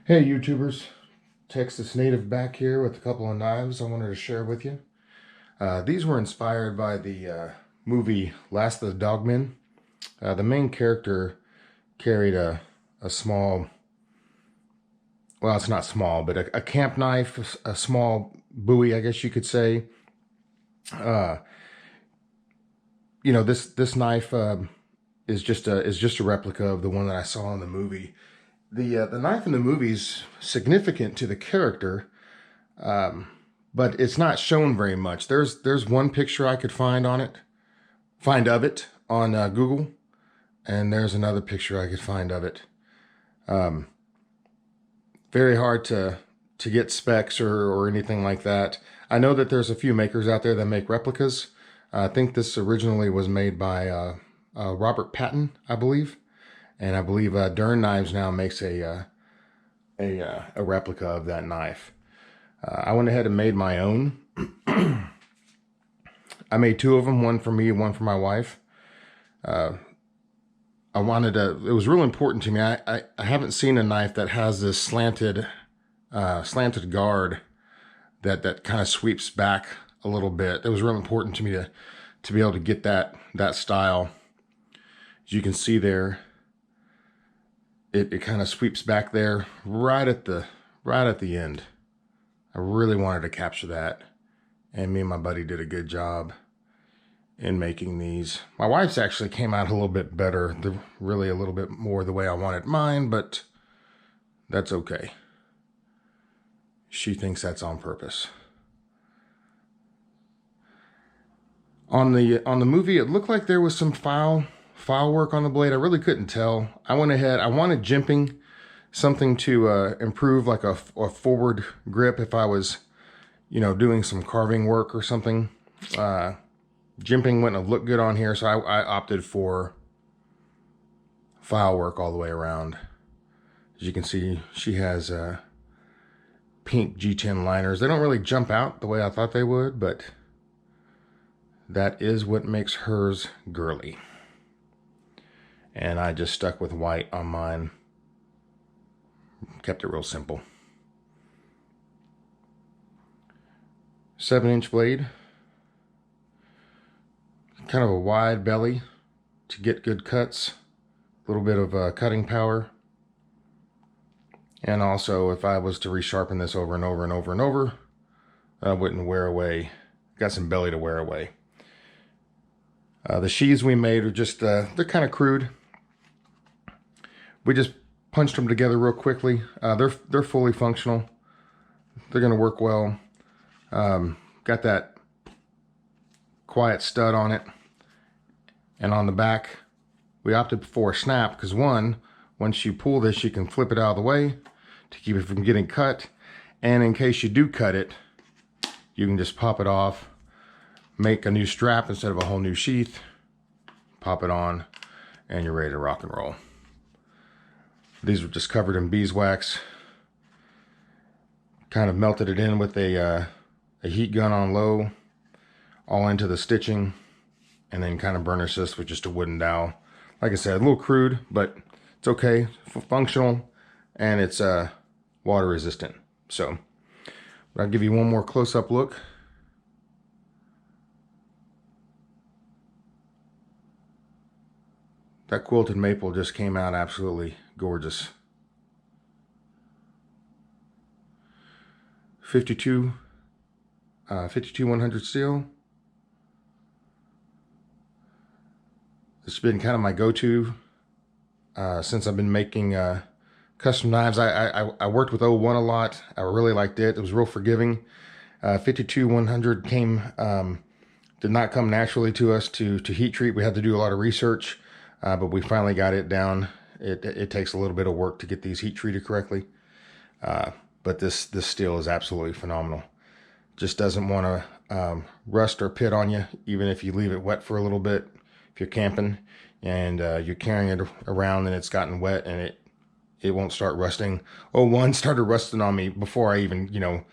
Hey YouTubers, Texas native back here with a couple of knives I wanted to share with you. These were inspired by the movie Last of the Dogmen. The main character carried a small, well, it's not small, but a camp knife, a small bowie, I guess you could say. Uh, this knife is just a replica of the one that I saw in the movie. The knife in the movie's significant to the character, but it's not shown very much. There's one picture I could find of it on Google, and there's another picture I could find of it. Very hard to get specs or anything like that. I know that there's a few makers out there that make replicas. I think this originally was made by Robert Patton, I believe. And I believe Dern Knives now makes a replica of that knife. I went ahead and made my own. I made two of them, one for me and one for my wife. It was real important to me. I haven't seen a knife that has this slanted guard that kind of sweeps back a little bit. It was real important to me to be able to get that style. As you can see there, it kind of sweeps back there right at the end. I really wanted to capture that, and me and my buddy did a good job in making these. My wife's actually came out a little bit better, really a little bit more the way I wanted mine, but that's okay. She thinks that's on purpose. On the movie, it looked like there was some file work on the blade. I really couldn't tell. I went ahead, I wanted jimping, something to improve like a forward grip if I was, doing some carving work or something. Jimping wouldn't have looked good on here, so I opted for file work all the way around. As you can see, she has pink G10 liners. They don't really jump out the way I thought they would, but that is what makes hers girly. And I just stuck with white on mine. Kept it real simple. 7-inch blade. Kind of a wide belly to get good cuts. A little bit of cutting power. And also, if I was to resharpen this over and over and over and over, I wouldn't wear away. Got some belly to wear away. The sheaths we made are just, they're kind of crude. We just punched them together real quickly. They're fully functional. They're going to work well. Got that quiet stud on it. And on the back, we opted for a snap because once you pull this, you can flip it out of the way to keep it from getting cut. And in case you do cut it, you can just pop it off, make a new strap instead of a whole new sheath, pop it on, and you're ready to rock and roll. These were just covered in beeswax. Kind of melted it in with a heat gun on low, all into the stitching, and then kind of burn assist with just a wooden dowel. Like I said, a little crude, but it's okay, functional, and it's water resistant. So I'll give you one more close-up look. That quilted maple just came out absolutely gorgeous. 52 100 steel. It's been kind of my go-to since I've been making custom knives. I worked with 01 a lot. I really liked it. It was real forgiving. 52 100 did not come naturally to us to heat treat. We had to do a lot of research. But we finally got it down. It takes a little bit of work to get these heat treated correctly. But this steel is absolutely phenomenal. Just doesn't want to rust or pit on you, even if you leave it wet for a little bit. If you're camping and you're carrying it around and it's gotten wet and it won't start rusting. Oh, one started rusting on me before I even,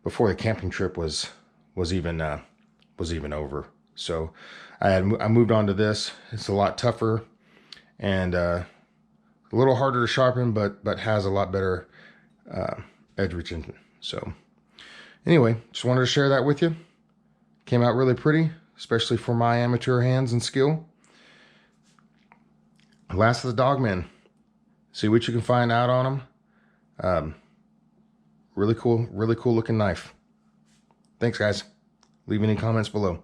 before the camping trip was even over. So I moved on to this. It's a lot tougher and a little harder to sharpen, but has a lot better edge retention. So anyway, just wanted to share that with you. Came out really pretty, especially for my amateur hands and skill. Last of the Dogmen. See what you can find out on them. Really cool looking knife. Thanks, guys. Leave any comments below.